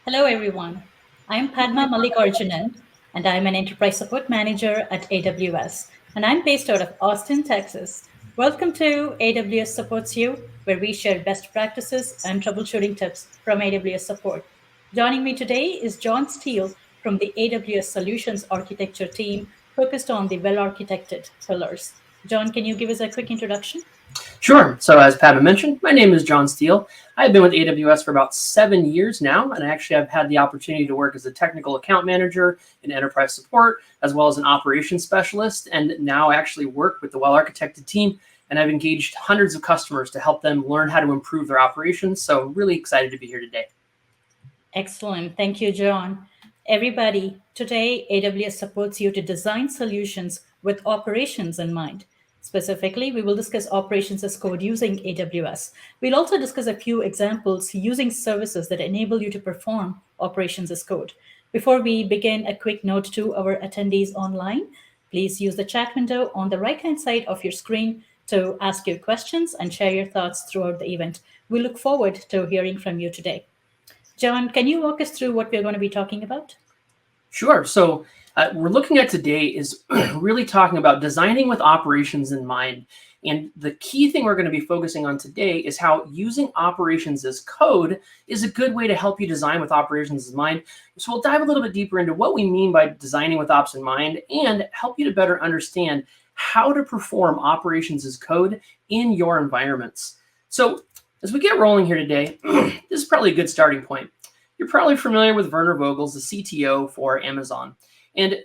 Hello, everyone. I'm Padma Mallikarjunan, and I'm an Enterprise Support Manager at AWS, and I'm based out of Austin, Texas. Welcome to AWS Supports You, where we share best practices and troubleshooting tips from AWS Support. Joining me today is John Steele from the AWS Solutions Architecture team, focused on the well architected pillars. John, can you give us a quick introduction? Sure. So as Padma mentioned, my name is John Steele. I've been with AWS for about 7 years now, and actually I've had the opportunity to work as a technical account manager in enterprise support, as well as an operations specialist, and now I actually work with the well-architected team, and I've engaged hundreds of customers to help them learn how to improve their operations. So really excited to be here today. Excellent. Thank you, John. Everybody, today AWS supports you to design solutions with operations in mind. Specifically, we will discuss operations as code using AWS. We'll also discuss a few examples using services that enable you to perform operations as code. Before we begin, a quick note to our attendees online. Please use the chat window on the right hand side of your screen to ask your questions and share your thoughts throughout the event. We look forward to hearing from you today. John, can you walk us through what we're going to be talking about? Sure. So we're looking at today is really talking about designing with operations in mind. And the key thing we're going to be focusing on today is how using operations as code is a good way to help you design with operations in mind. So we'll dive a little bit deeper into what we mean by designing with ops in mind and help you to better understand how to perform operations as code in your environments. So as we get rolling here today, this is probably a good starting point. You're probably familiar with Werner Vogels, the CTO for Amazon. And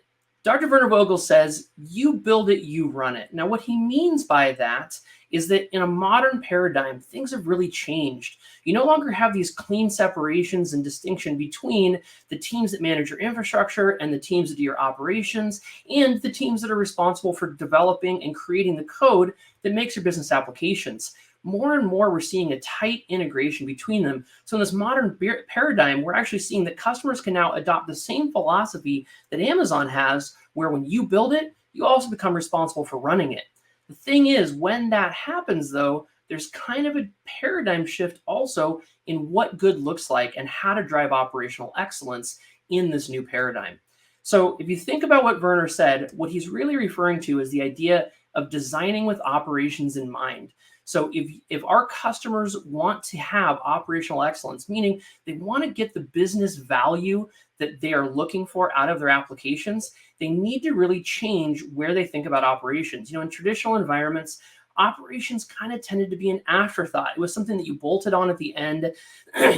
Dr. Werner Vogel says, you build it, you run it. Now, what he means by that is that in a modern paradigm, things have really changed. You no longer have these clean separations and distinction between the teams that manage your infrastructure and the teams that do your operations and the teams that are responsible for developing and creating the code that makes your business applications. More and more, we're seeing a tight integration between them. So in this modern paradigm, we're actually seeing that customers can now adopt the same philosophy that Amazon has, where when you build it, you also become responsible for running it. The thing is, when that happens, though, there's kind of a paradigm shift also in what good looks like and how to drive operational excellence in this new paradigm. So if you think about what Werner said, what he's really referring to is the idea of designing with operations in mind. So if our customers want to have operational excellence, meaning they want to get the business value that they are looking for out of their applications, they need to really change where they think about operations. In traditional environments, operations kind of tended to be an afterthought. It was something that you bolted on at the end.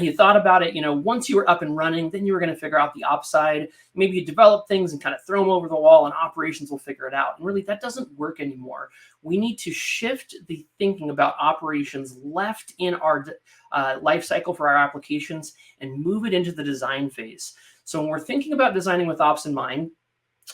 You thought about it, once you were up and running, then you were going to figure out the ops side. Maybe you develop things and kind of throw them over the wall and operations will figure it out. And really, that doesn't work anymore. We need to shift the thinking about operations left in our life cycle for our applications and move it into the design phase. So when we're thinking about designing with ops in mind,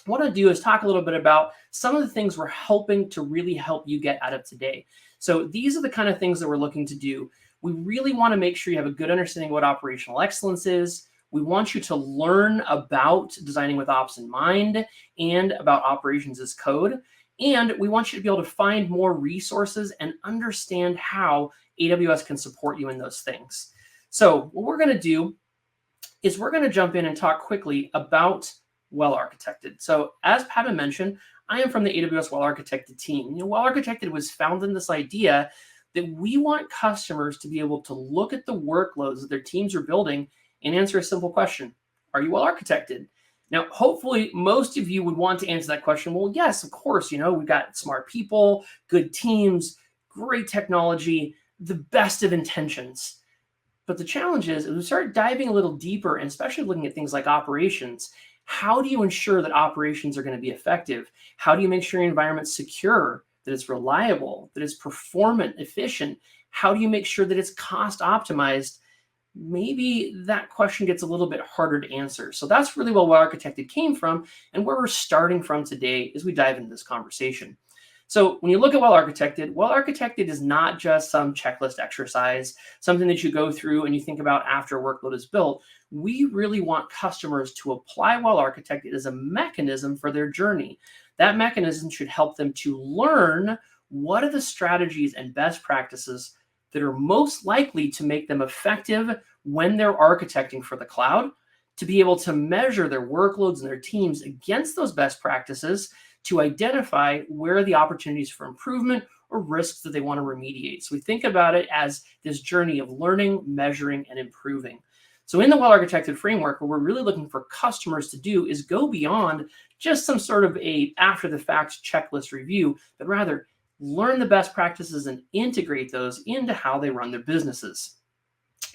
what I'll do is talk a little bit about some of the things we're helping to really help you get out of today. So these are the kind of things that we're looking to do. We really want to make sure you have a good understanding of what operational excellence is. We want you to learn about designing with ops in mind and about operations as code. And we want you to be able to find more resources and understand how AWS can support you in those things. So what we're going to do is we're going to jump in and talk quickly about well-architected. So as Padma mentioned, I am from the AWS well-architected team. Well-architected was founded in this idea that we want customers to be able to look at the workloads that their teams are building and answer a simple question. Are you well-architected? Now, hopefully, most of you would want to answer that question. Well, yes, of course. We've got smart people, good teams, great technology, the best of intentions. But the challenge is, as we start diving a little deeper, and especially looking at things like operations, how do you ensure that operations are going to be effective? How do you make sure your environment's secure, that it's reliable, that it's performant, efficient? How do you make sure that it's cost optimized? Maybe that question gets a little bit harder to answer. So that's really where well-architected came from and where we're starting from today as we dive into this conversation. So when you look at well-architected is not just some checklist exercise, something that you go through and you think about after a workload is built. We really want customers to apply well-architected as a mechanism for their journey. That mechanism should help them to learn what are the strategies and best practices that are most likely to make them effective when they're architecting for the cloud, to be able to measure their workloads and their teams against those best practices to identify where are the opportunities for improvement or risks that they want to remediate. So we think about it as this journey of learning, measuring, and improving. So in the well-architected framework, what we're really looking for customers to do is go beyond just some sort of a after-the-fact checklist review, but rather learn the best practices and integrate those into how they run their businesses.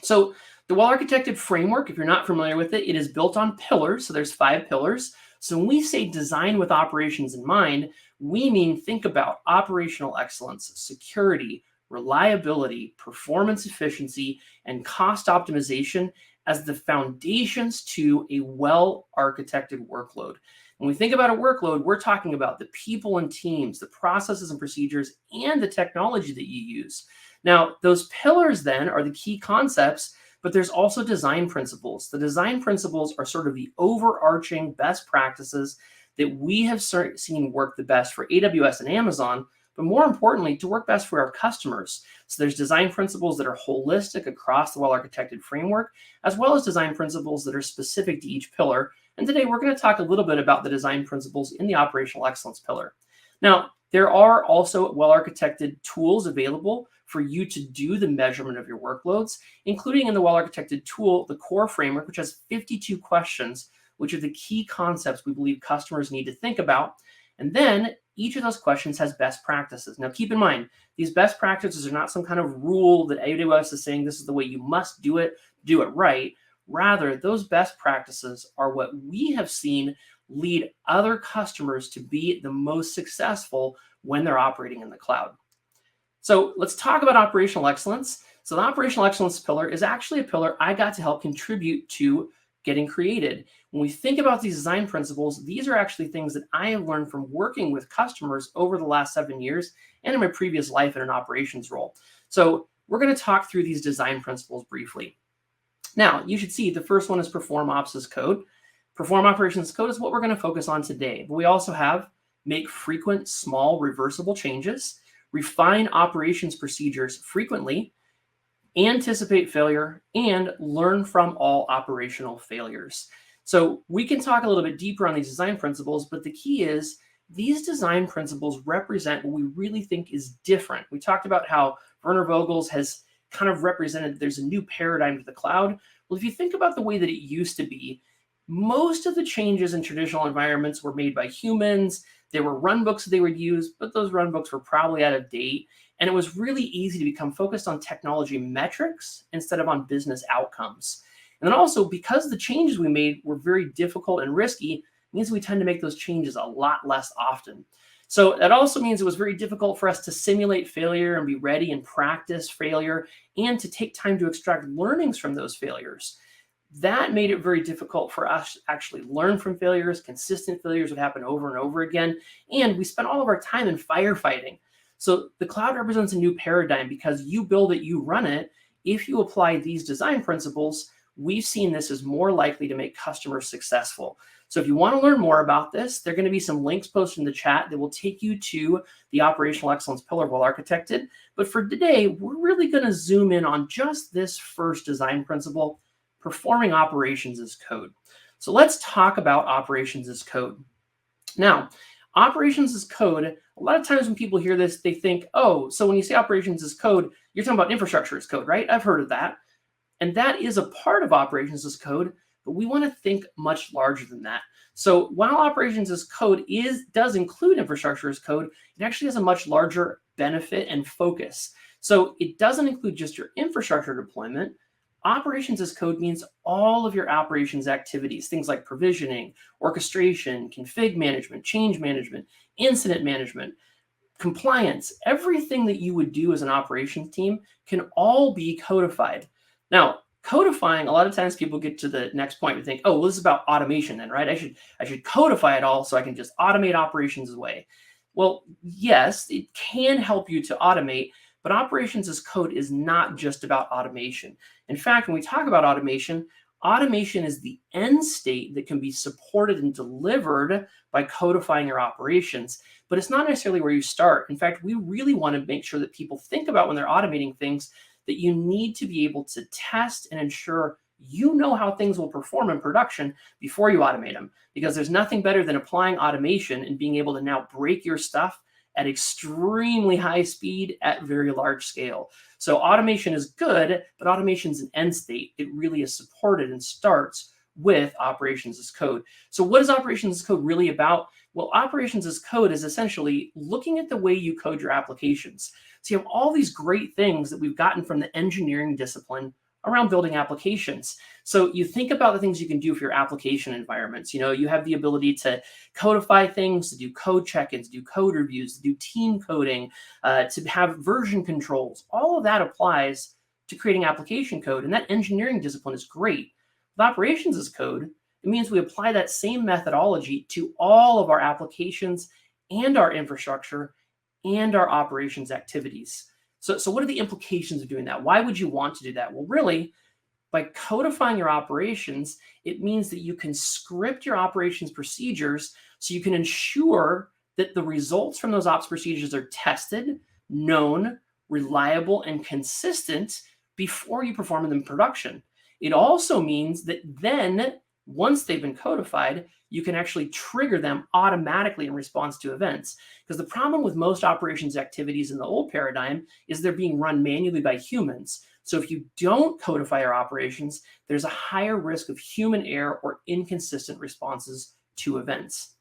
So the well-architected framework, if you're not familiar with it, it is built on pillars. So there's 5 pillars. So when we say design with operations in mind, we mean think about operational excellence, security, reliability, performance efficiency, and cost optimization as the foundations to a well-architected workload. When we think about a workload, we're talking about the people and teams, the processes and procedures, and the technology that you use. Now, those pillars then are the key concepts, but there's also design principles. The design principles are sort of the overarching best practices that we have seen work the best for AWS and Amazon, but more importantly, to work best for our customers. So there's design principles that are holistic across the well-architected framework, as well as design principles that are specific to each pillar. And today we're going to talk a little bit about the design principles in the operational excellence pillar. Now, there are also well-architected tools available for you to do the measurement of your workloads, including in the well-architected tool, the core framework, which has 52 questions, which are the key concepts we believe customers need to think about. And then each of those questions has best practices. Now, keep in mind, these best practices are not some kind of rule that AWS is saying this is the way you must do it right. Rather, those best practices are what we have seen lead other customers to be the most successful when they're operating in the cloud. So let's talk about operational excellence. So the operational excellence pillar is actually a pillar I got to help contribute to getting created. When we think about these design principles, these are actually things that I have learned from working with customers over the last 7 years and in my previous life in an operations role. So we're going to talk through these design principles briefly. Now, you should see the first one is perform ops as code. Perform operations as code is what we're going to focus on today. But we also have make frequent, small, reversible changes, refine operations procedures frequently, anticipate failure, and learn from all operational failures. So we can talk a little bit deeper on these design principles, but the key is these design principles represent what we really think is different. We talked about how Werner Vogels has kind of represented there's a new paradigm to the cloud. Well, if you think about the way that it used to be, most of the changes in traditional environments were made by humans. There were runbooks they would use, but those runbooks were probably out of date. And it was really easy to become focused on technology metrics instead of on business outcomes. And then also, because the changes we made were very difficult and risky, it means we tend to make those changes a lot less often. So that also means it was very difficult for us to simulate failure and be ready and practice failure and to take time to extract learnings from those failures. That made it very difficult for us to actually learn from failures. Consistent failures would happen over and over again. And we spent all of our time in firefighting. So the cloud represents a new paradigm because you build it, you run it. If you apply these design principles, we've seen this as more likely to make customers successful. So if you want to learn more about this, there are going to be some links posted in the chat that will take you to the operational excellence pillar well architected. But for today, we're really going to zoom in on just this first design principle, performing operations as code. So let's talk about operations as code. Now, operations as code, a lot of times when people hear this, they think, oh, so when you say operations as code, you're talking about infrastructure as code, right? I've heard of that. And that is a part of operations as code, but we want to think much larger than that. So while operations as code does include infrastructure as code, it actually has a much larger benefit and focus. So it doesn't include just your infrastructure deployment. Operations as code means all of your operations activities, things like provisioning, orchestration, config management, change management, incident management, compliance. Everything that you would do as an operations team can all be codified. Now, codifying, a lot of times people get to the next point and think, oh, well, this is about automation then, right? I should codify it all so I can just automate operations away. Well, yes, it can help you to automate, but operations as code is not just about automation. In fact, when we talk about automation, automation is the end state that can be supported and delivered by codifying your operations, but it's not necessarily where you start. In fact, we really want to make sure that people think about when they're automating things that you need to be able to test and ensure you know how things will perform in production before you automate them, because there's nothing better than applying automation and being able to now break your stuff at extremely high speed at very large scale. So automation is good, but automation is an end state. It really is supported and starts with operations as code. So what is operations as code really about? Well, operations as code is essentially looking at the way you code your applications. So you have all these great things that we've gotten from the engineering discipline around building applications. So you think about the things you can do for your application environments. You have the ability to codify things, to do code check-ins, do code reviews, to do team coding, to have version controls. All of that applies to creating application code, and that engineering discipline is great. With operations as code, it means we apply that same methodology to all of our applications and our infrastructure and our operations activities. So what are the implications of doing that? Why would you want to do that? Well, really, by codifying your operations, it means that you can script your operations procedures so you can ensure that the results from those ops procedures are tested, known, reliable, and consistent before you perform them in production. It also means that then, once they've been codified, you can actually trigger them automatically in response to events. Because the problem with most operations activities in the old paradigm is they're being run manually by humans. So if you don't codify your operations, there's a higher risk of human error or inconsistent responses to events.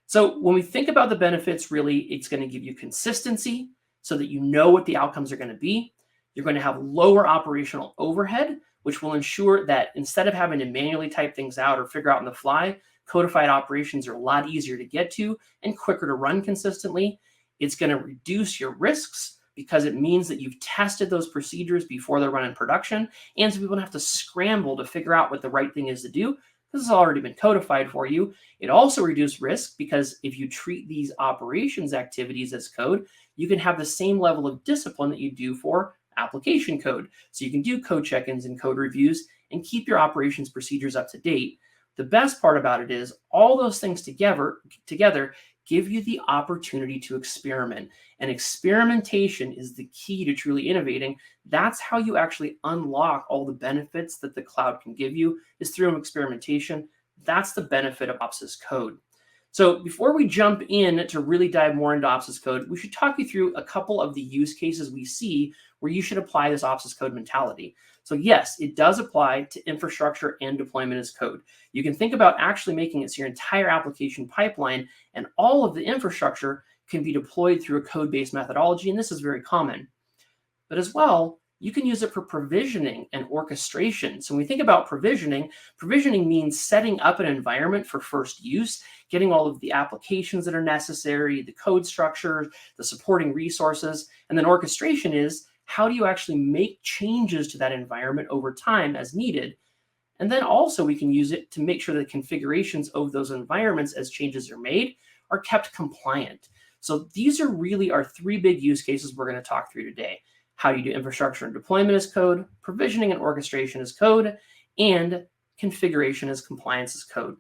So when we think about the benefits, really, it's going to give you consistency so that you know what the outcomes are going to be. You're going to have lower operational overhead, which will ensure that instead of having to manually type things out or figure out on the fly, codified operations are a lot easier to get to and quicker to run consistently. It's going to reduce your risks because it means that you've tested those procedures before they're run in production. And so people don't have to scramble to figure out what the right thing is to do because it's already been codified for you. It also reduces risk because if you treat these operations activities as code, you can have the same level of discipline that you do for application code. So you can do code check-ins and code reviews and keep your operations procedures up to date. The best part about it is all those things together give you the opportunity to experiment. And experimentation is the key to truly innovating. That's how you actually unlock all the benefits that the cloud can give you, is through experimentation. That's the benefit of ops as code. So before we jump in to really dive more into ops as code, we should talk you through a couple of the use cases we see where you should apply this ops as code mentality. So yes, it does apply to infrastructure and deployment as code. You can think about actually making it so your entire application pipeline and all of the infrastructure can be deployed through a code-based methodology, and this is very common. But as well, you can use it for provisioning and orchestration. So when we think about provisioning means setting up an environment for first use, getting all of the applications that are necessary, the code structure, the supporting resources, and then orchestration is how do you actually make changes to that environment over time as needed. And then also we can use it to make sure that configurations of those environments as changes are made are kept compliant. So these are really our three big use cases we're going to talk through today. How do you do infrastructure and deployment as code, provisioning and orchestration as code, and configuration as compliance as code.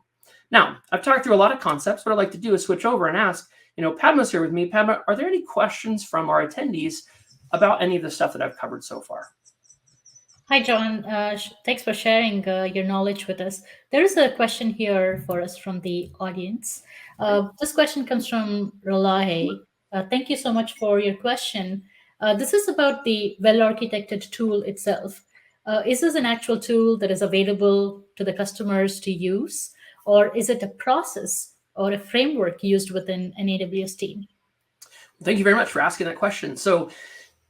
Now, I've talked through a lot of concepts. What I'd like to do is switch over and ask, Padma's here with me. Padma, are there any questions from our attendees about any of the stuff that I've covered so far? Hi, John. Thanks for sharing your knowledge with us. There is a question here for us from the audience. This question comes from Rolahe. Thank you so much for your question. This is about the well-architected tool itself. Is this an actual tool that is available to the customers to use, or is it a process or a framework used within an AWS team? Thank you very much for asking that question. So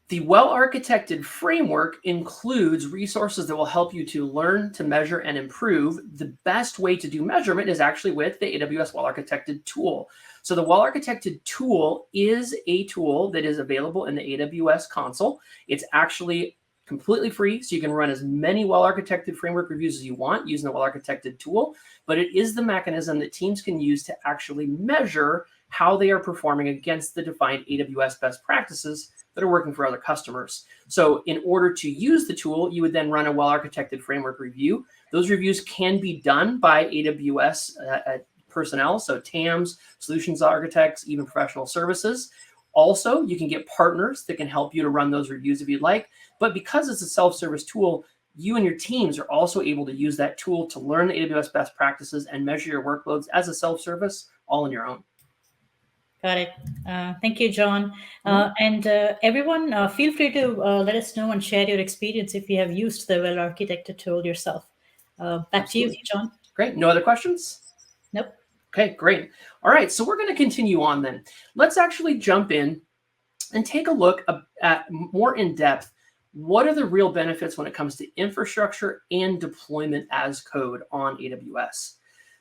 the well-architected framework includes resources that will help you to learn, to measure, and improve. The best way to do measurement is actually with the AWS well-architected tool. So the well-architected tool is a tool that is available in the AWS console. It's actually completely free, so you can run as many well-architected framework reviews as you want using the well-architected tool, but it is the mechanism that teams can use to actually measure how they are performing against the defined AWS best practices that are working for other customers. So in order to use the tool, you would then run a well-architected framework review. Those reviews can be done by AWS personnel, so TAMs, solutions architects, even professional services. Also, you can get partners that can help you to run those reviews if you'd like. But because it's a self-service tool, you and your teams are also able to use that tool to learn the AWS best practices and measure your workloads as a self-service all on your own. Got it. Thank you, John. And everyone, feel free to let us know and share your experience if you have used the well-architected tool yourself. Back to you, Absolutely. John. Great. No other questions? Nope. Okay, great. All right, so we're going to continue on then. Let's actually jump in and take a look at more in depth. What are the real benefits when it comes to infrastructure and deployment as code on AWS?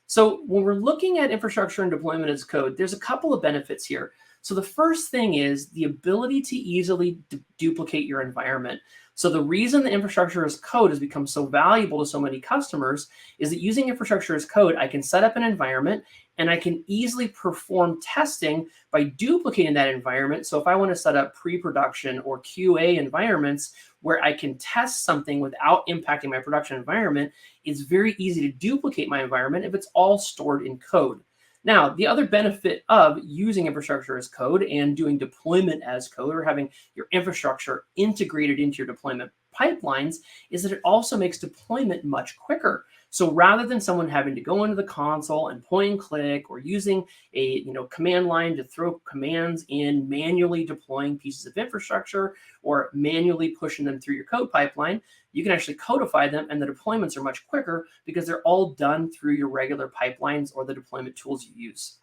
So when we're looking at infrastructure and deployment as code, there's a couple of benefits here. So the first thing is the ability to easily duplicate your environment. So the reason the infrastructure as code has become so valuable to so many customers is that using infrastructure as code, I can set up an environment and I can easily perform testing by duplicating that environment. So if I want to set up pre-production or QA environments where I can test something without impacting my production environment, it's very easy to duplicate my environment if it's all stored in code. Now, the other benefit of using infrastructure as code and doing deployment as code, or having your infrastructure integrated into your deployment pipelines, is that it also makes deployment much quicker. So rather than someone having to go into the console and point and click, or using a command line to throw commands in, manually deploying pieces of infrastructure or manually pushing them through your code pipeline, you can actually codify them, and the deployments are much quicker because they're all done through your regular pipelines or the deployment tools you use.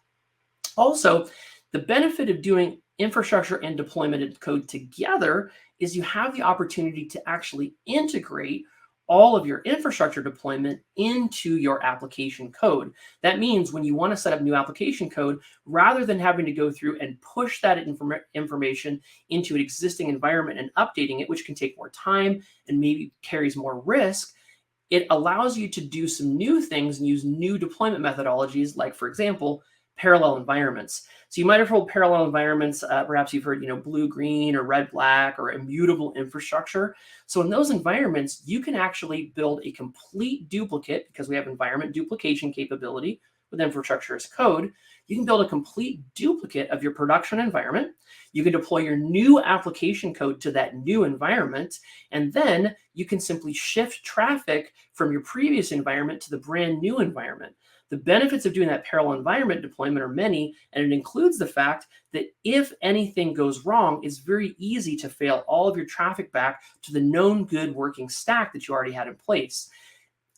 Also, the benefit of doing infrastructure and deployment and code together is you have the opportunity to actually integrate all of your infrastructure deployment into your application code. That means when you want to set up new application code, rather than having to go through and push that information into an existing environment and updating it, which can take more time and maybe carries more risk, it allows you to do some new things and use new deployment methodologies, like, for example, parallel environments. So you might have heard parallel environments, perhaps you've heard, blue, green, or red, black, or immutable infrastructure. So in those environments, you can actually build a complete duplicate, because we have environment duplication capability with infrastructure as code. You can build a complete duplicate of your production environment. You can deploy your new application code to that new environment, and then you can simply shift traffic from your previous environment to the brand new environment. The benefits of doing that parallel environment deployment are many, and it includes the fact that if anything goes wrong, it's very easy to fail all of your traffic back to the known good working stack that you already had in place.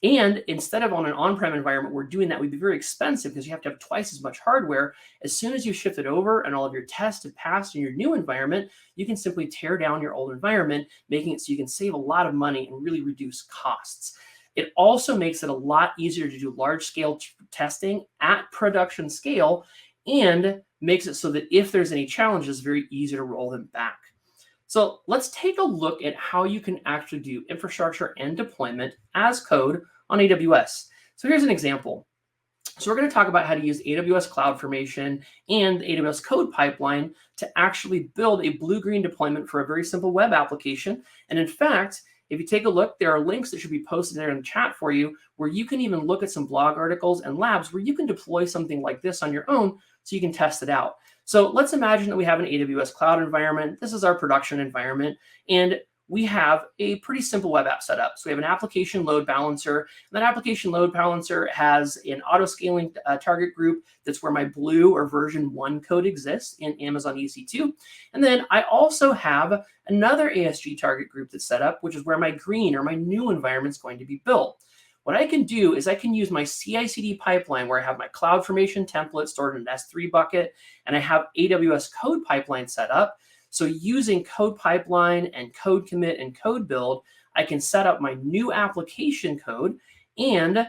And instead of on an on-prem environment where doing that would be very expensive because you have to have twice as much hardware, as soon as you shift it over and all of your tests have passed in your new environment, you can simply tear down your old environment, making it so you can save a lot of money and really reduce costs. It also makes it a lot easier to do large-scale testing at production scale, and makes it so that if there's any challenges, it's very easy to roll them back. So let's take a look at how you can actually do infrastructure and deployment as code on AWS. So here's an example. So we're going to talk about how to use AWS CloudFormation and the AWS code pipeline to actually build a blue-green deployment for a very simple web application. And in fact, if you take a look, there are links that should be posted there in the chat for you, where you can even look at some blog articles and labs where you can deploy something like this on your own so you can test it out. So let's imagine that we have an AWS cloud environment. This is our production environment, and we have a pretty simple web app set up. So we have an application load balancer. And that application load balancer has an auto-scaling target group. That's where my blue or version 1 code exists in Amazon EC2. And then I also have another ASG target group that's set up, which is where my green or my new environment is going to be built. What I can do is I can use my CI/CD pipeline, where I have my CloudFormation template stored in an S3 bucket, and I have AWS code pipeline set up. So using code pipeline and code commit and code build, I can set up my new application code. And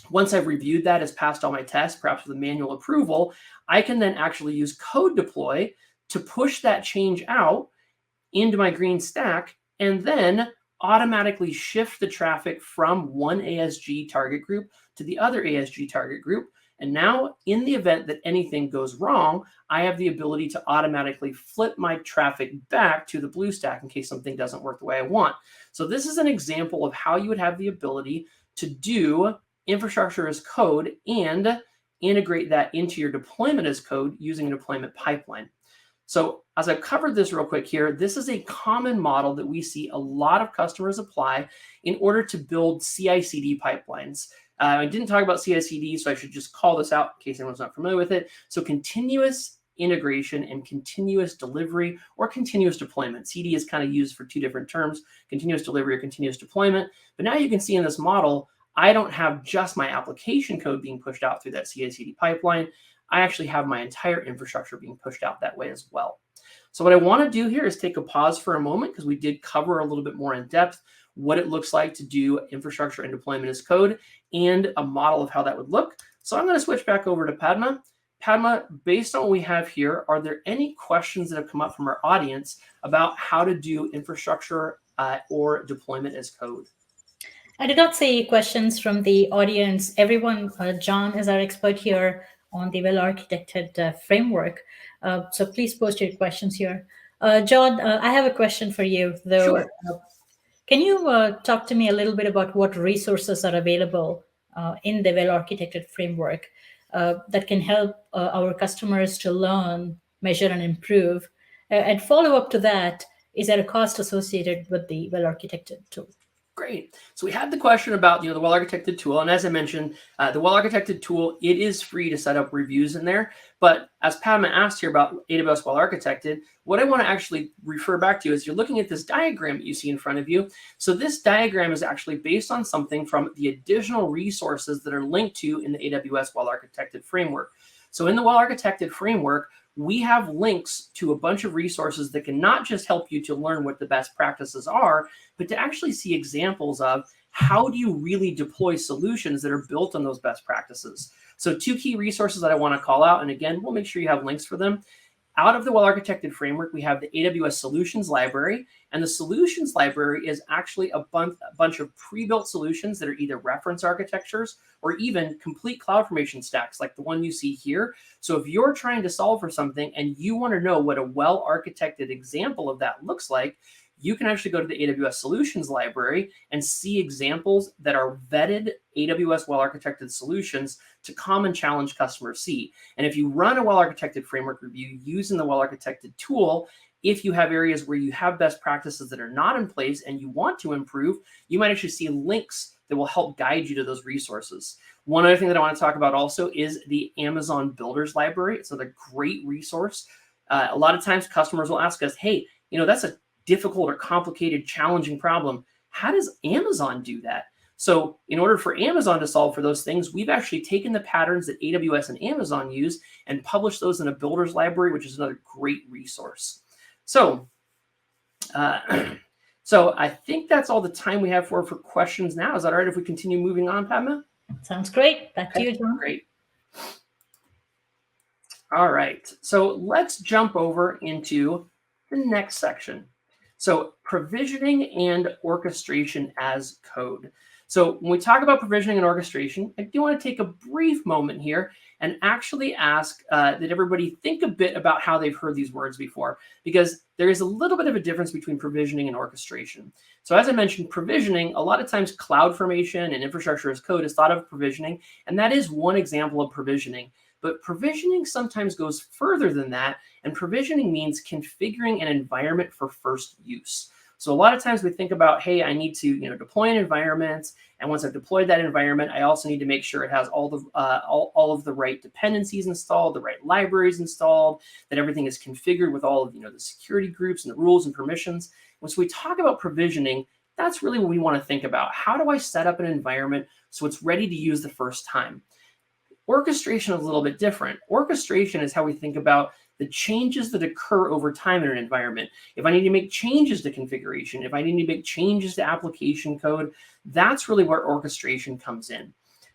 once I've reviewed that, has passed all my tests, perhaps with a manual approval, I can then actually use code deploy to push that change out into my green stack, and then automatically shift the traffic from one ASG target group to the other ASG target group. And now, in the event that anything goes wrong, I have the ability to automatically flip my traffic back to the blue stack in case something doesn't work the way I want. So this is an example of how you would have the ability to do infrastructure as code and integrate that into your deployment as code using a deployment pipeline. So as I've covered this real quick here, this is a common model that we see a lot of customers apply in order to build CI/CD pipelines. I didn't talk about CI/CD, so I should just call this out in case anyone's not familiar with it. So continuous integration and continuous delivery or continuous deployment. CD is kind of used for two different terms, continuous delivery or continuous deployment. But now you can see in this model, I don't have just my application code being pushed out through that CI/CD pipeline. I actually have my entire infrastructure being pushed out that way as well. So what I want to do here is take a pause for a moment because we did cover a little bit more in depth what it looks like to do infrastructure and deployment as code and a model of how that would look. So I'm going to switch back over to Padma. Padma, based on what we have here, are there any questions that have come up from our audience about how to do infrastructure or deployment as code? I did not see questions from the audience. Everyone, John is our expert here on the well-architected framework. So please post your questions here. John, I have a question for you, though. Sure. Can you talk to me a little bit about what resources are available in the well-architected framework that can help our customers to learn, measure, and improve? And follow up to that, is there a cost associated with the well-architected tool? Great. So we had the question about the well-architected tool, and as I mentioned, the well-architected tool, it is free to set up reviews in there. But as Padma asked here about AWS well-architected, what I want to actually refer back to is you're looking at this diagram that you see in front of you. So this diagram is actually based on something from the additional resources that are linked to in the AWS well-architected framework. So in the well-architected framework, we have links to a bunch of resources that can not just help you to learn what the best practices are, but to actually see examples of how do you really deploy solutions that are built on those best practices. So two key resources that I want to call out, and again, we'll make sure you have links for them. Out of the well-architected framework, we have the AWS Solutions Library, and the Solutions Library is actually a bunch of pre-built solutions that are either reference architectures or even complete CloudFormation stacks like the one you see here. So if you're trying to solve for something and you want to know what a well-architected example of that looks like, you can actually go to the AWS Solutions Library and see examples that are vetted AWS well-architected solutions to common challenge customers see. And if you run a well-architected framework review using the well-architected tool, if you have areas where you have best practices that are not in place and you want to improve, you might actually see links that will help guide you to those resources. One other thing that I want to talk about also is the Amazon Builders Library. It's a great resource. A lot of times customers will ask us, hey, that's a difficult or complicated, challenging problem. How does Amazon do that? So in order for Amazon to solve for those things, we've actually taken the patterns that AWS and Amazon use and published those in a builders library, which is another great resource. So, so I think that's all the time we have for questions now. Is that all right if we continue moving on, Padma? Sounds great. Back to you, John. Great. All right. So let's jump over into the next section. So provisioning and orchestration as code. So when we talk about provisioning and orchestration, I do want to take a brief moment here and actually ask that everybody think a bit about how they've heard these words before, because there is a little bit of a difference between provisioning and orchestration. So as I mentioned, provisioning, a lot of times CloudFormation and infrastructure as code is thought of provisioning, and that is one example of provisioning. But provisioning sometimes goes further than that, and provisioning means configuring an environment for first use. So a lot of times we think about, hey, I need to deploy an environment, and once I've deployed that environment, I also need to make sure it has all of the right dependencies installed, the right libraries installed, that everything is configured with all of the security groups and the rules and permissions. When we talk about provisioning, that's really what we want to think about. How do I set up an environment so it's ready to use the first time? Orchestration is a little bit different. Orchestration is how we think about the changes that occur over time in an environment. If I need to make changes to configuration, if I need to make changes to application code, that's really where orchestration comes in.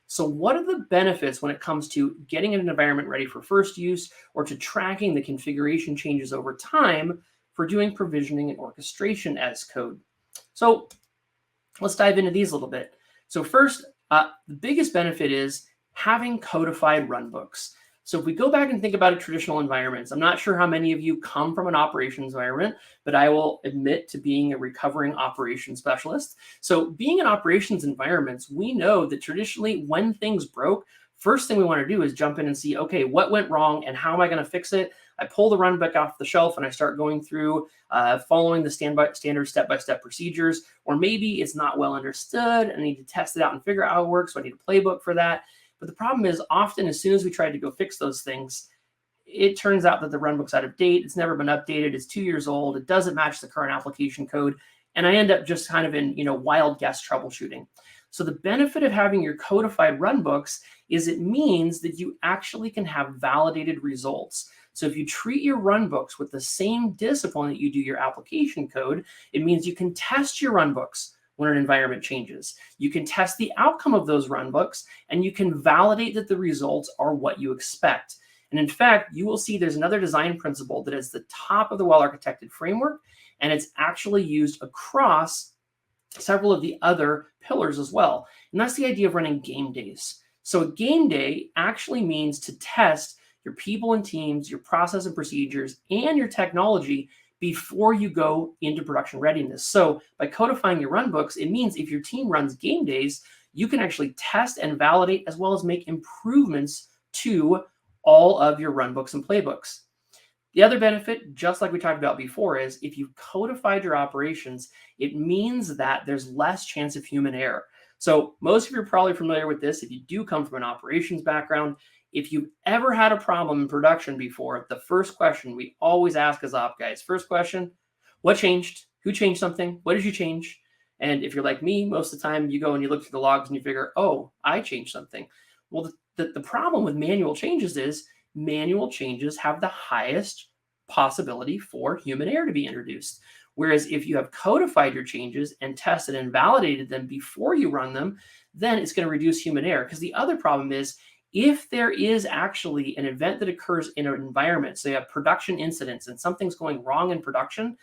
So what are the benefits when it comes to getting an environment ready for first use or to tracking the configuration changes over time for doing provisioning and orchestration as code? So let's dive into these a little bit. So first, the biggest benefit is having codified runbooks. So if we go back and think about a traditional environments, I'm not sure how many of you come from an operations environment, but I will admit to being a recovering operations specialist. So being in operations environments, we know that traditionally when things broke, first thing we want to do is jump in and see, okay, what went wrong and how am I going to fix it? I pull the runbook off the shelf and I start going through following the standard step-by-step procedures, or maybe it's not well understood and I need to test it out and figure out how it works, so I need a playbook for that. But the problem is often as soon as we try to go fix those things, it turns out that the runbook's out of date. It's never been updated. It's 2 years old. It doesn't match the current application code. And I end up just kind of in, wild guess troubleshooting. So the benefit of having your codified runbooks is it means that you actually can have validated results. So if you treat your runbooks with the same discipline that you do your application code, it means you can test your runbooks when an environment changes. You can test the outcome of those runbooks, and you can validate that the results are what you expect. And in fact, you will see there's another design principle that is the top of the well-architected framework, and it's actually used across several of the other pillars as well. And that's the idea of running game days. So a game day actually means to test your people and teams, your process and procedures, and your technology before you go into production readiness. So by codifying your runbooks, it means if your team runs game days, you can actually test and validate as well as make improvements to all of your runbooks and playbooks. The other benefit, just like we talked about before, is if you've codified your operations, it means that there's less chance of human error. So most of you are probably familiar with this if you do come from an operations background. If you've ever had a problem in production before, the first question we always ask as op guys, first question, what changed? Who changed something? What did you change? And if you're like me, most of the time you go and you look through the logs and you figure, oh, I changed something. Well, the problem with manual changes is manual changes have the highest possibility for human error to be introduced. Whereas if you have codified your changes and tested and validated them before you run them, then it's going to reduce human error. Because the other problem is if there is actually an event that occurs in an environment, so you have production incidents and something's going wrong in production,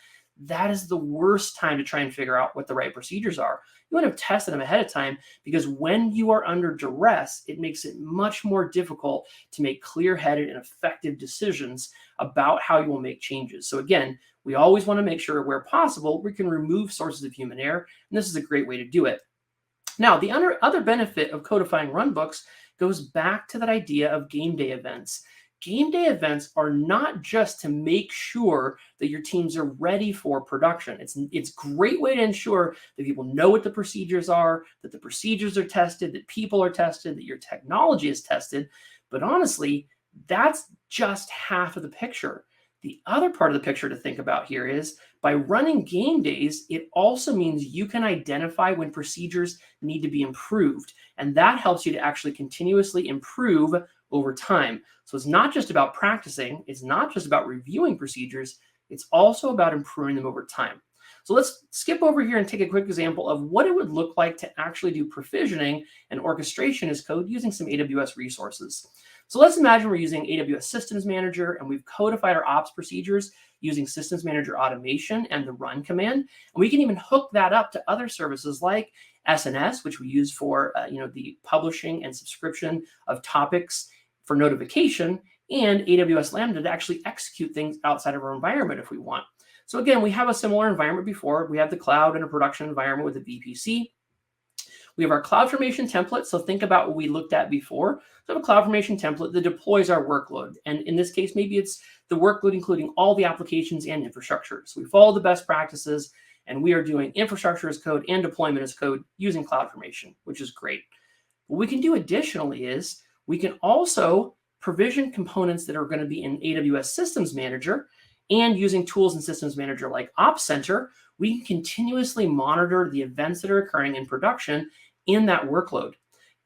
that is the worst time to try and figure out what the right procedures are. You want to have tested them ahead of time, because when you are under duress, it makes it much more difficult to make clear-headed and effective decisions about how you will make changes. So again, we always want to make sure where possible, we can remove sources of human error, and this is a great way to do it. Now, the other benefit of codifying runbooks goes back to that idea of game day events. Game day events are not just to make sure that your teams are ready for production. It's a great way to ensure that people know what the procedures are, that the procedures are tested, that people are tested, that your technology is tested. But honestly, that's just half of the picture. The other part of the picture to think about here is by running game days, it also means you can identify when procedures need to be improved. And that helps you to actually continuously improve over time. So it's not just about practicing, it's not just about reviewing procedures, it's also about improving them over time. So let's skip over here and take a quick example of what it would look like to actually do provisioning and orchestration as code using some AWS resources. So let's imagine we're using AWS Systems Manager and we've codified our ops procedures using Systems Manager automation and the run command. And we can even hook that up to other services like SNS, which we use for the publishing and subscription of topics for notification, and AWS Lambda to actually execute things outside of our environment if we want. So again, we have a similar environment before. We have the cloud and a production environment with a VPC. We have our CloudFormation template. So think about what we looked at before. So we have a CloudFormation template that deploys our workload. And in this case, maybe it's the workload including all the applications and infrastructure. So we follow the best practices, and we are doing infrastructure as code and deployment as code using CloudFormation, which is great. What we can do additionally is we can also provision components that are going to be in AWS Systems Manager, and using tools in Systems Manager like Ops Center, we can continuously monitor the events that are occurring in production in that workload.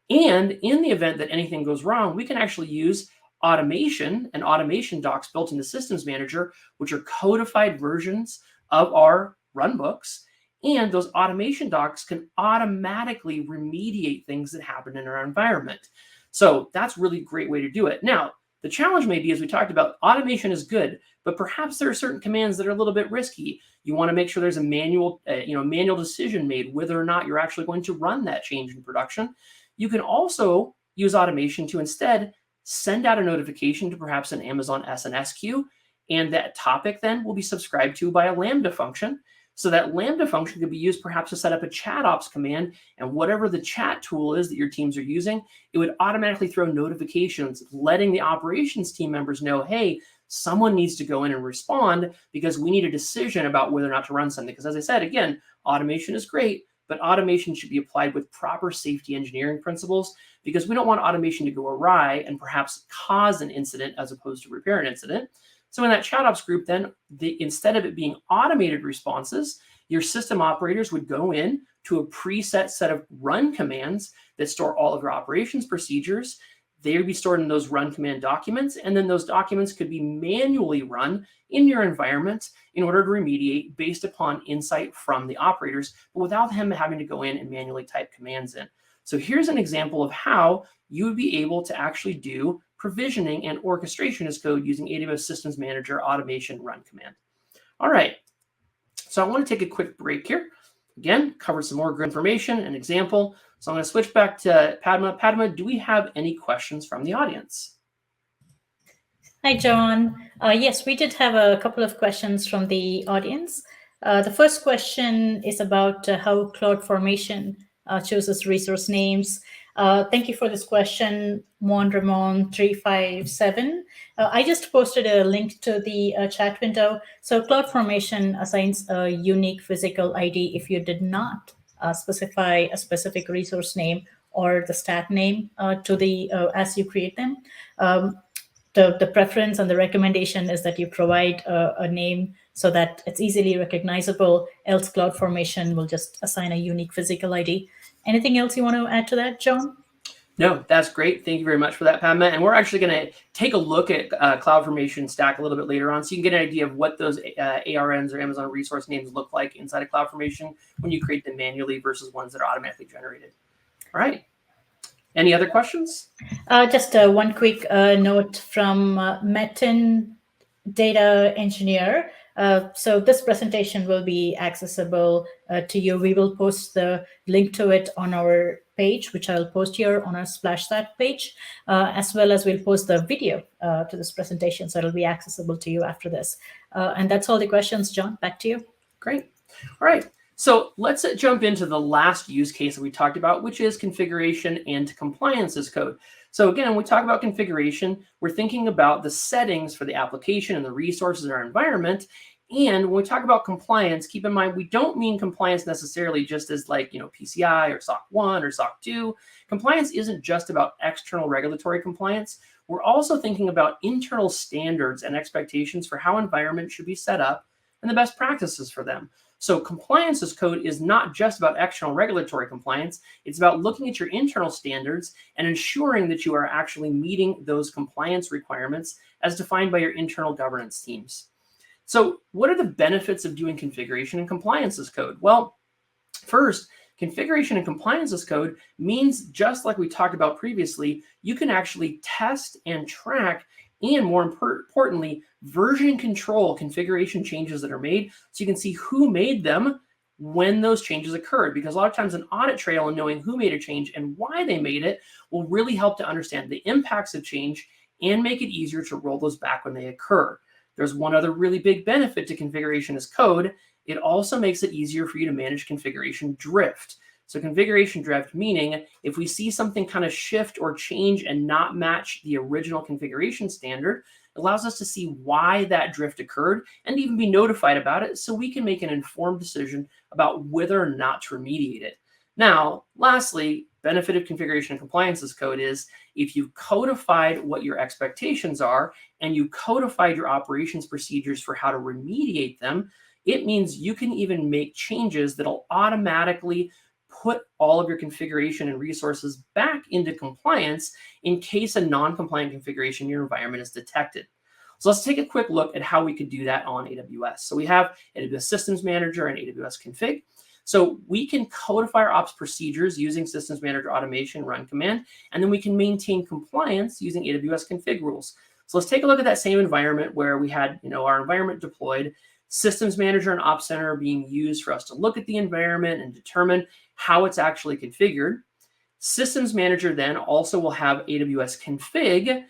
And in the event that anything goes wrong, we can actually use automation and automation docs built into Systems Manager, which are codified versions of our runbooks. And those automation docs can automatically remediate things that happen in our environment. So that's really a great way to do it. Now, the challenge may be, as we talked about, automation is good, but perhaps there are certain commands that are a little bit risky. You want to make sure there's a manual decision made whether or not you're actually going to run that change in production. You can also use automation to instead send out a notification to perhaps an Amazon SNS queue, and that topic then will be subscribed to by a Lambda function. So that Lambda function could be used perhaps to set up a chat ops command, and whatever the chat tool is that your teams are using, it would automatically throw notifications letting the operations team members know, hey, someone needs to go in and respond because we need a decision about whether or not to run something. Because as I said, again, automation is great, but automation should be applied with proper safety engineering principles, because we don't want automation to go awry and perhaps cause an incident as opposed to repair an incident. So in that chat ops group, then instead of it being automated responses, your system operators would go in to a preset set of run commands that store all of your operations procedures. They would be stored in those run command documents, and then those documents could be manually run in your environment in order to remediate based upon insight from the operators, but without them having to go in and manually type commands in. So here's an example of how you would be able to actually do provisioning and orchestration as code using AWS Systems Manager automation run command. All right, so I want to take a quick break here. Again, cover some more good information, an example. So I'm going to switch back to Padma. Padma, do we have any questions from the audience? Hi, John. Yes, we did have a couple of questions from the audience. The first question is about how CloudFormation chooses resource names. Thank you for this question, Monramon357. I just posted a link to the chat window. So CloudFormation assigns a unique physical ID if you did not specify a specific resource name or the stat name to the as you create them. The preference and the recommendation is that you provide a name so that it's easily recognizable, else CloudFormation will just assign a unique physical ID. Anything else you want to add to that, John? No, that's great. Thank you very much for that, Padma. And we're actually going to take a look at CloudFormation Stack a little bit later on, so you can get an idea of what those ARNs or Amazon resource names look like inside of CloudFormation when you create them manually versus ones that are automatically generated. All right. Any other questions? Just one quick note from Metin, data engineer. So this presentation will be accessible to you. We will post the link to it on our page, which I'll post here on our Splashthat page, as well as we'll post the video to this presentation. So it'll be accessible to you after this. And that's all the questions, John. Back to you. Great. All right. So let's jump into the last use case that we talked about, which is configuration and compliance as code. So again, when we talk about configuration, we're thinking about the settings for the application and the resources in our environment. And when we talk about compliance, keep in mind, we don't mean compliance necessarily just as like, PCI or SOC 1 or SOC 2. Compliance isn't just about external regulatory compliance. We're also thinking about internal standards and expectations for how environments should be set up and the best practices for them. So compliance as code is not just about external regulatory compliance. It's about looking at your internal standards and ensuring that you are actually meeting those compliance requirements as defined by your internal governance teams. So what are the benefits of doing configuration and compliance as code? Well, first, configuration and compliance as code means, just like we talked about previously, you can actually test and track, and more importantly, version control configuration changes that are made, so you can see who made them when those changes occurred. Because a lot of times an audit trail and knowing who made a change and why they made it will really help to understand the impacts of change and make it easier to roll those back when they occur. There's one other really big benefit to configuration as code. It also makes it easier for you to manage configuration drift. So configuration drift, meaning if we see something kind of shift or change and not match the original configuration standard, it allows us to see why that drift occurred and even be notified about it, so we can make an informed decision about whether or not to remediate it. Now, lastly, benefit of configuration and compliance as code is if you've codified what your expectations are and you codified your operations procedures for how to remediate them, it means you can even make changes that'll automatically put all of your configuration and resources back into compliance in case a non-compliant configuration in your environment is detected. So let's take a quick look at how we could do that on AWS. So we have AWS Systems Manager and AWS Config. So we can codify our ops procedures using Systems Manager automation run command, and then we can maintain compliance using AWS Config rules. So let's take a look at that same environment where we had our environment deployed, Systems Manager and Ops Center being used for us to look at the environment and determine how it's actually configured. Systems Manager then also will have AWS Config,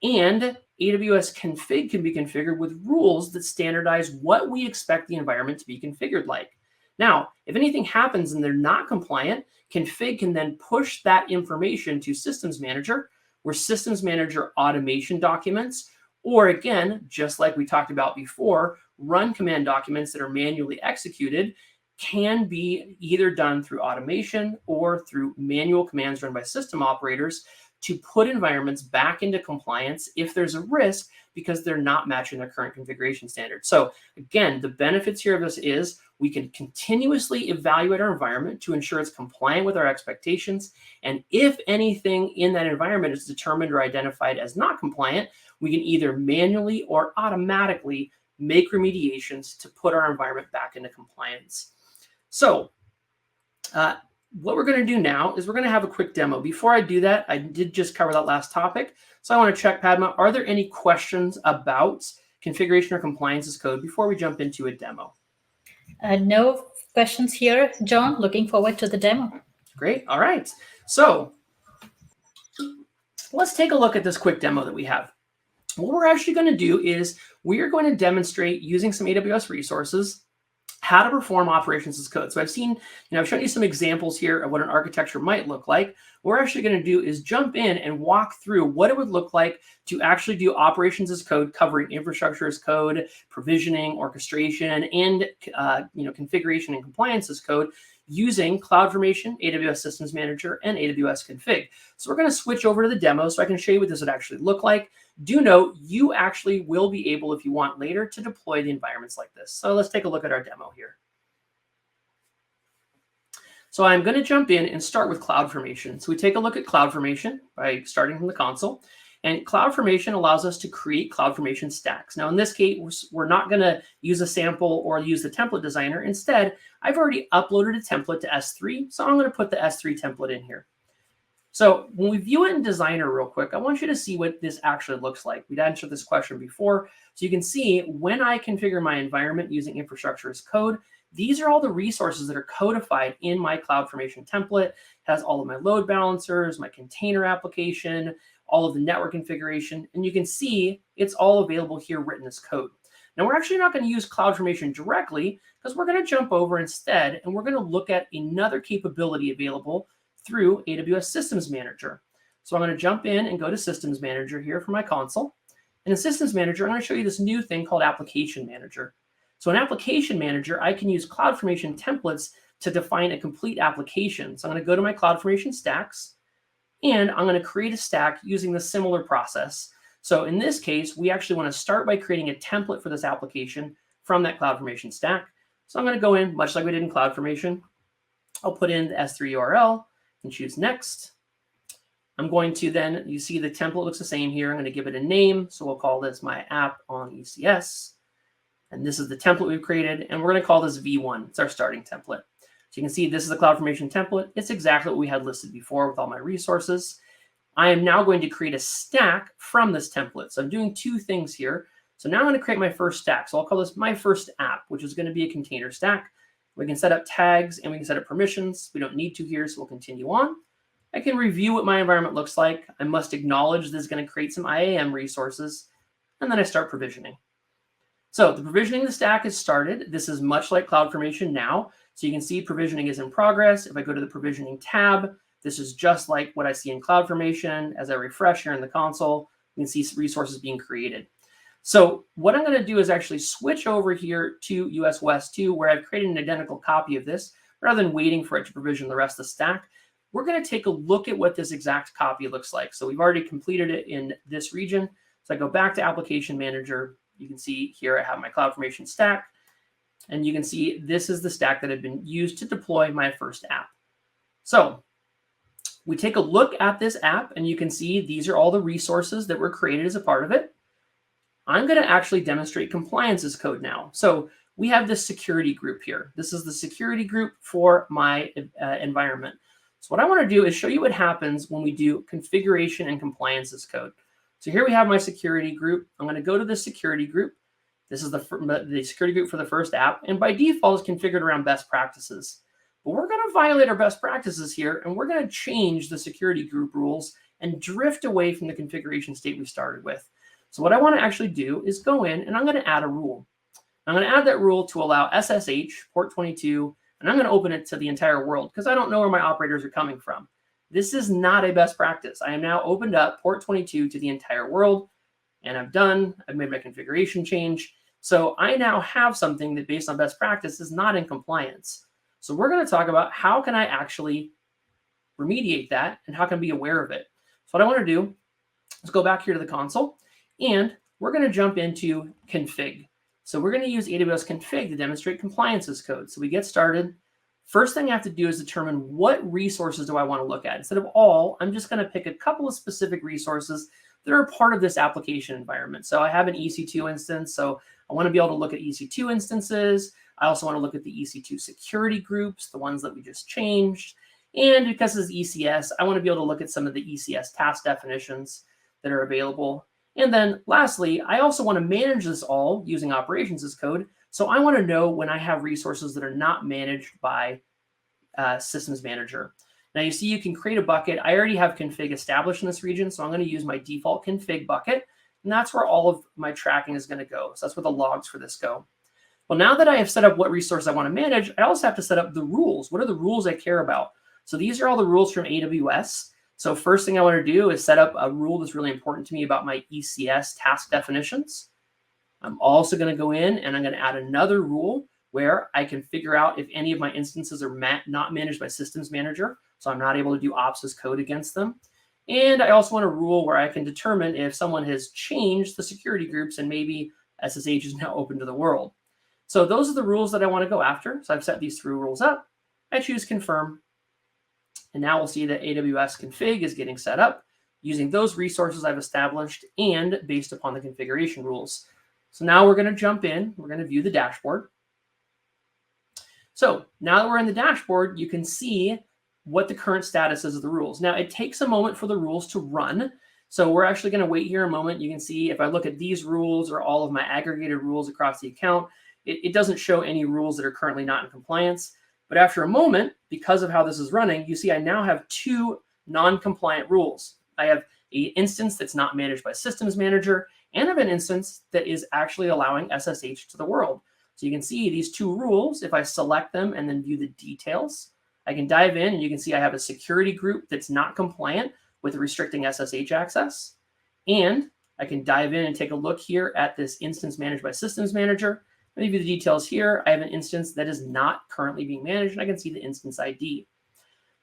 and AWS Config can be configured with rules that standardize what we expect the environment to be configured like. Now, if anything happens and they're not compliant, Config can then push that information to Systems Manager, where Systems Manager automation documents Or again, just like we talked about before, run command documents that are manually executed can be either done through automation or through manual commands run by system operators to put environments back into compliance if there's a risk because they're not matching their current configuration standards. So again, the benefits here of this is we can continuously evaluate our environment to ensure it's compliant with our expectations. And if anything in that environment is determined or identified as not compliant, we can either manually or automatically make remediations to put our environment back into compliance. So what we're going to do now is we're going to have a quick demo. Before I do that, I did just cover that last topic. So I want to check, Padma, are there any questions about configuration or compliance as code before we jump into a demo? No questions here, John. Looking forward to the demo. Great. All right. So let's take a look at this quick demo that we have. What we're actually going to do is we are going to demonstrate using some AWS resources how to perform operations as code. So I've shown you some examples here of what an architecture might look like. What we're actually going to do is jump in and walk through what it would look like to actually do operations as code, covering infrastructure as code, provisioning, orchestration, and configuration and compliance as code using CloudFormation, AWS Systems Manager, and AWS Config. So we're going to switch over to the demo so I can show you what this would actually look like. Do note, you actually will be able, if you want later, to deploy the environments like this. So let's take a look at our demo here. So I'm going to jump in and start with CloudFormation. So we take a look at CloudFormation by starting from the console. And CloudFormation allows us to create CloudFormation stacks. Now, in this case, we're not going to use a sample or use the template designer. Instead, I've already uploaded a template to S3. So I'm going to put the S3 template in here. So when we view it in Designer real quick, I want you to see what this actually looks like. We'd answered this question before. So you can see when I configure my environment using infrastructure as code, these are all the resources that are codified in my CloudFormation template. It has all of my load balancers, my container application, all of the network configuration, and you can see it's all available here written as code. Now, we're actually not going to use CloudFormation directly because we're going to jump over instead, and we're going to look at another capability available through AWS Systems Manager. So I'm going to jump in and go to Systems Manager here for my console. And in Systems Manager, I'm going to show you this new thing called Application Manager. So in Application Manager, I can use CloudFormation templates to define a complete application. So I'm going to go to my CloudFormation stacks, and I'm going to create a stack using the similar process. So in this case, we actually want to start by creating a template for this application from that CloudFormation stack. So I'm going to go in, much like we did in CloudFormation. I'll put in the S3 URL and choose next. I'm going to then, you see the template looks the same here. I'm going to give it a name. So we'll call this my app on ECS. And this is the template we've created. And we're going to call this V1. It's our starting template. So you can see this is the CloudFormation template. It's exactly what we had listed before with all my resources. I am now going to create a stack from this template. So I'm doing two things here. So now I'm going to create my first stack. So I'll call this my first app, which is going to be a container stack. We can set up tags and we can set up permissions. We don't need to here, so we'll continue on. I can review what my environment looks like. I must acknowledge this is going to create some IAM resources, and then I start provisioning. So the provisioning of the stack is started. This is much like CloudFormation now. So you can see provisioning is in progress. If I go to the provisioning tab, this is just like what I see in CloudFormation. As I refresh here in the console, you can see resources being created. So what I'm going to do is actually switch over here to US West 2, where I've created an identical copy of this. Rather than waiting for it to provision the rest of the stack, we're going to take a look at what this exact copy looks like. So we've already completed it in this region. So I go back to Application Manager. You can see here I have my CloudFormation stack. And you can see this is the stack that had been used to deploy my first app. So we take a look at this app, and you can see these are all the resources that were created as a part of it. I'm going to actually demonstrate compliance as code now. So we have this security group here. This is the security group for my environment. So what I want to do is show you what happens when we do configuration and compliance as code. So here we have my security group. I'm going to go to the security group. This is the security group for the first app. And by default, it's configured around best practices. But we're going to violate our best practices here, and we're going to change the security group rules and drift away from the configuration state we started with. So what I want to actually do is go in, and I'm going to add a rule. I'm going to add that rule to allow SSH, port 22, and I'm going to open it to the entire world because I don't know where my operators are coming from. This is not a best practice. I am now opened up port 22 to the entire world. and I've made my configuration change. So I now have something that based on best practice is not in compliance. So we're going to talk about how can I actually remediate that and how can I be aware of it. So what I want to do is go back here to the console and we're going to jump into config. So we're going to use AWS Config to demonstrate compliance as code. So we get started. First thing I have to do is determine what resources do I want to look at. Instead of all, I'm just going to pick a couple of specific resources that are part of this application environment. So I have an EC2 instance, so I want to be able to look at EC2 instances. I also want to look at the EC2 security groups, the ones that we just changed. And because this is ECS, I want to be able to look at some of the ECS task definitions that are available. And then lastly, I also want to manage this all using operations as code. So I want to know when I have resources that are not managed by Systems Manager. Now you see you can create a bucket. I already have config established in this region, so I'm going to use my default config bucket. And that's where all of my tracking is going to go. So that's where the logs for this go. Well, now that I have set up what resource I want to manage, I also have to set up the rules. What are the rules I care about? So these are all the rules from AWS. So first thing I want to do is set up a rule that's really important to me about my ECS task definitions. I'm also going to go in and I'm going to add another rule where I can figure out if any of my instances are not managed by Systems Manager. So I'm not able to do ops as code against them. And I also want a rule where I can determine if someone has changed the security groups and maybe SSH is now open to the world. So those are the rules that I want to go after. So I've set these 3 rules up. I choose confirm. And now we'll see that AWS config is getting set up using those resources I've established and based upon the configuration rules. So now we're going to jump in. We're going to view the dashboard. So now that we're in the dashboard, you can see what the current status is of the rules. Now it takes a moment for the rules to run. So we're actually going to wait here a moment. You can see if I look at these rules or all of my aggregated rules across the account, it doesn't show any rules that are currently not in compliance. But after a moment, because of how this is running, you see I now have 2 non-compliant rules. I have an instance that's not managed by Systems Manager, and I have an instance that is actually allowing SSH to the world. So you can see these 2 rules. If I select them and then view the details, I can dive in and you can see I have a security group that's not compliant with restricting SSH access. And I can dive in and take a look here at this instance managed by Systems Manager. Let me view the details here. I have an instance that is not currently being managed, and I can see the instance ID.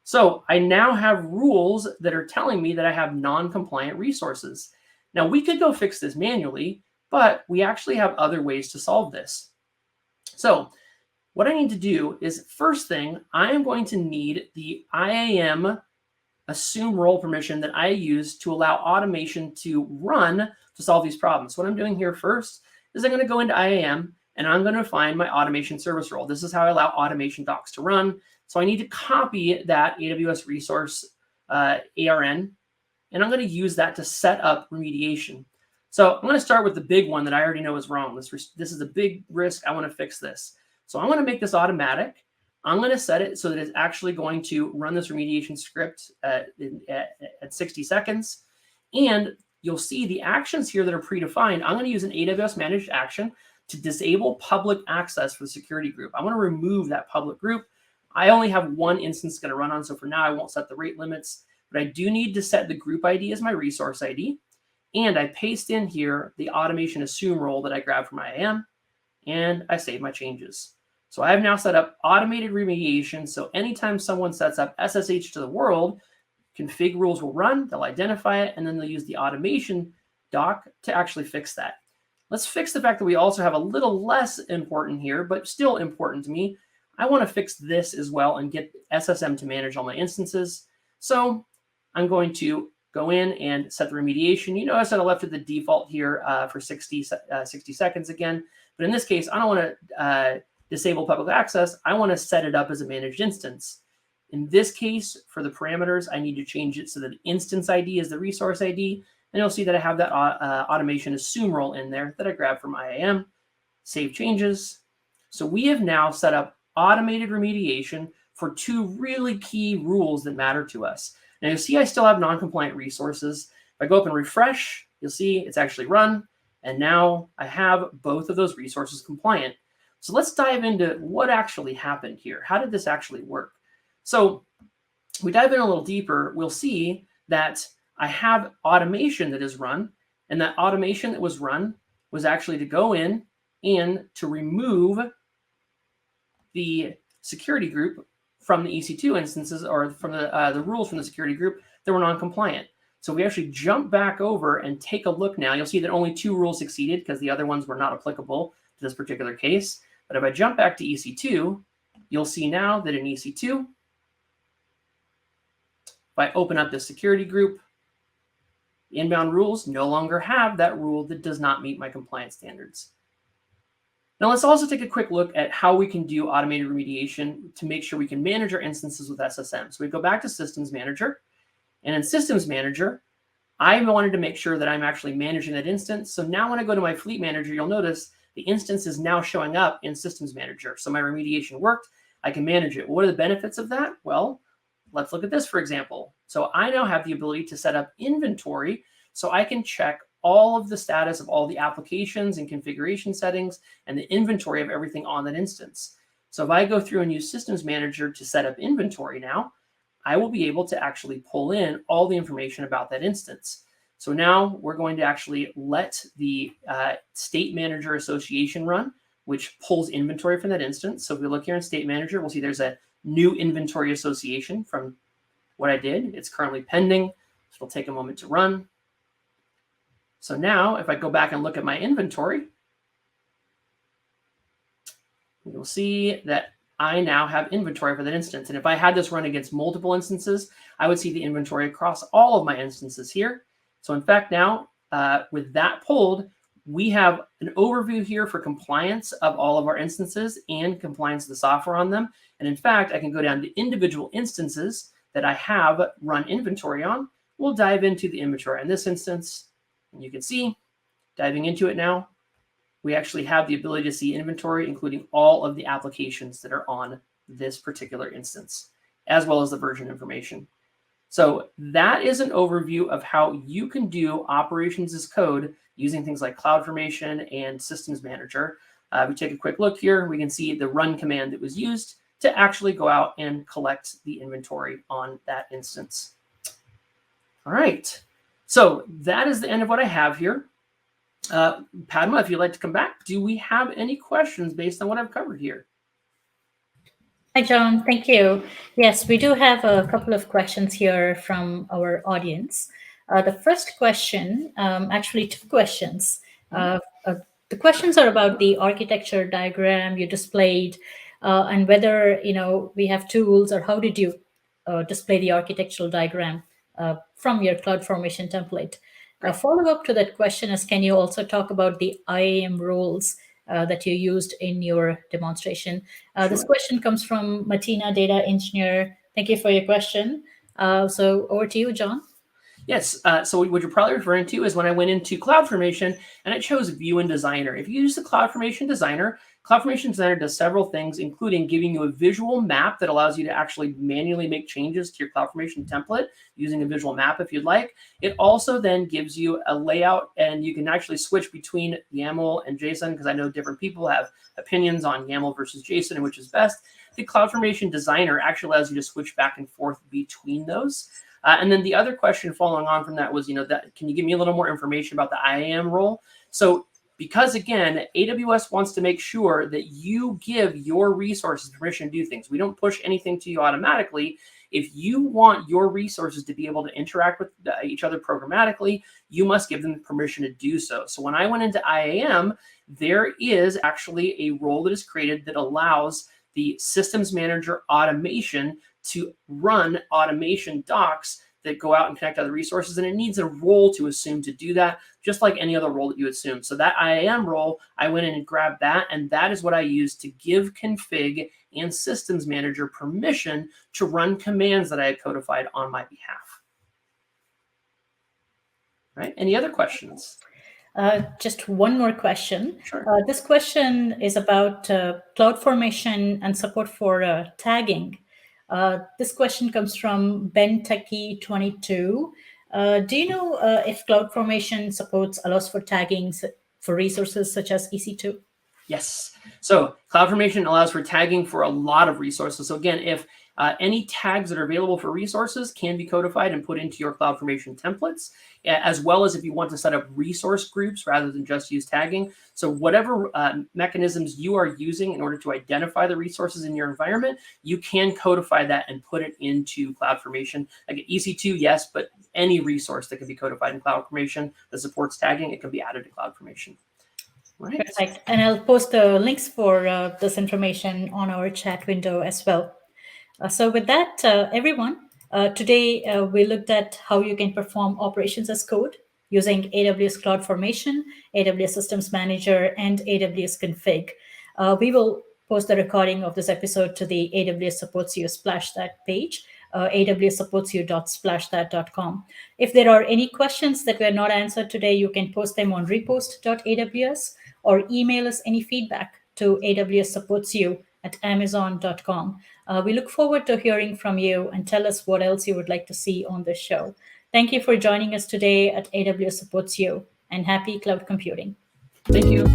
So I now have rules that are telling me that I have non-compliant resources. Now we could go fix this manually, but we actually have other ways to solve this. So what I need to do is, first thing, I am going to need the IAM assume role permission that I use to allow automation to run to solve these problems. So what I'm doing here first is I'm going to go into IAM and I'm going to find my automation service role. This is how I allow automation docs to run. So I need to copy that AWS resource ARN, and I'm going to use that to set up remediation. So I'm going to start with the big one that I already know is wrong. This is a big risk. I want to fix this. So I want to make this automatic. I'm going to set it so that it's actually going to run this remediation script at 60 seconds. And you'll see the actions here that are predefined. I'm going to use an AWS managed action to disable public access for the security group. I want to remove that public group. I only have 1 instance going to run on, so for now I won't set the rate limits, but I do need to set the group ID as my resource ID. And I paste in here the automation assume role that I grabbed from IAM, and I save my changes. So I have now set up automated remediation. So anytime someone sets up SSH to the world, config rules will run, they'll identify it, and then they'll use the automation doc to actually fix that. Let's fix the fact that we also have a little less important here, but still important to me. I want to fix this as well and get SSM to manage all my instances. So I'm going to go in and set the remediation. You notice I left it the default here for 60 seconds again. But in this case, I don't want to disable public access. I want to set it up as a managed instance. In this case, for the parameters, I need to change it so that instance ID is the resource ID. And you'll see that I have that automation assume role in there that I grabbed from IAM. Save changes. So we have now set up automated remediation for 2 really key rules that matter to us. Now you'll see I still have non-compliant resources. If I go up and refresh, you'll see it's actually run. And now I have both of those resources compliant. So let's dive into what actually happened here. How did this actually work? So we dive in a little deeper, we'll see that I have automation that is run, And that automation that was run was actually to go in and to remove the security group from the EC2 instances, or from the rules from the security group that were non-compliant. So we actually jump back over and take a look now. You'll see that only 2 rules succeeded because the other ones were not applicable to this particular case. But if I jump back to EC2, you'll see now that in EC2, if I open up the security group, the inbound rules no longer have that rule that does not meet my compliance standards. Now let's also take a quick look at how we can do automated remediation to make sure we can manage our instances with SSM. So we go back to Systems Manager, and in Systems Manager, I wanted to make sure that I'm actually managing that instance. So now when I go to my Fleet Manager, you'll notice the instance is now showing up in Systems Manager. So my remediation worked. I can manage it. What are the benefits of that? Well, let's look at this, for example. So I now have the ability to set up inventory so I can check all of the status of all the applications and configuration settings and the inventory of everything on that instance. So if I go through and use Systems Manager to set up inventory now, I will be able to actually pull in all the information about that instance. So now we're going to actually let the State Manager Association run, which pulls inventory from that instance. So if we look here in State Manager, we'll see there's a new inventory association from what I did. It's currently pending. So it'll take a moment to run. So now if I go back and look at my inventory, you'll see that I now have inventory for that instance. And if I had this run against multiple instances, I would see the inventory across all of my instances here. So in fact, now with that pulled, we have an overview here for compliance of all of our instances and compliance of the software on them. And in fact, I can go down to individual instances that I have run inventory on. We'll dive into the inventory in this instance. And you can see, diving into it now, we actually have the ability to see inventory, including all of the applications that are on this particular instance, as well as the version information. So that is an overview of how you can do operations as code using things like CloudFormation and Systems Manager. If we take a quick look here, we can see the run command that was used to actually go out and collect the inventory on that instance. All right, so that is the end of what I have here. Padma, if you'd like to come back, do we have any questions based on what I've covered here? Hi, John. Thank you. Yes, we do have a couple of questions here from our audience. The first question, actually 2 questions. The questions are about the architecture diagram you displayed and whether we have tools, or how did you display the architectural diagram from your CloudFormation template. A follow-up to that question is, can you also talk about the IAM roles that you used in your demonstration? Sure. This question comes from Martina, data engineer. Thank you for your question. So over to you, John. Yes, so what you're probably referring to is when I went into CloudFormation and I chose View and Designer. If you use the CloudFormation Designer does several things, including giving you a visual map that allows you to actually manually make changes to your CloudFormation template using a visual map if you'd like. It also then gives you a layout, and you can actually switch between YAML and JSON, because I know different people have opinions on YAML versus JSON and which is best. The CloudFormation Designer actually allows you to switch back and forth between those. And then the other question following on from that was, can you give me a little more information about the IAM role? So because, again, AWS wants to make sure that you give your resources permission to do things. We don't push anything to you automatically. If you want your resources to be able to interact with each other programmatically, you must give them permission to do so. So when I went into IAM, there is actually a role that is created that allows the Systems Manager automation to run automation docs that go out and connect other resources, and it needs a role to assume to do that, just like any other role that you assume. So that IAM role, I went in and grabbed that, and that is what I used to give Config and Systems Manager permission to run commands that I had codified on my behalf. All right, any other questions? Just one more question. Sure. This question is about CloudFormation and support for tagging. This question comes from Ben Techie 22. Do you know if CloudFormation supports allows for tagging for resources such as EC2? Yes. So CloudFormation allows for tagging for a lot of resources. So again, if Any tags that are available for resources can be codified and put into your CloudFormation templates, as well as if you want to set up resource groups rather than just use tagging. So whatever mechanisms you are using in order to identify the resources in your environment, you can codify that and put it into CloudFormation. Like EC2, yes, but any resource that can be codified in CloudFormation that supports tagging, it can be added to CloudFormation. Right. Perfect. And I'll post the links for this information on our chat window as well. So with that, everyone, today we looked at how you can perform operations as code using AWS CloudFormation, AWS Systems Manager, and AWS Config. We will post the recording of this episode to the AWS Supports You Splashthat page, awssupportsyou.splashthat.com. If there are any questions that were not answered today, you can post them on repost.aws or email us any feedback to awssupportsyou@amazon.com. We look forward to hearing from you, and tell us what else you would like to see on this show. Thank you for joining us today at AWS Supports You, and happy cloud computing. Thank you.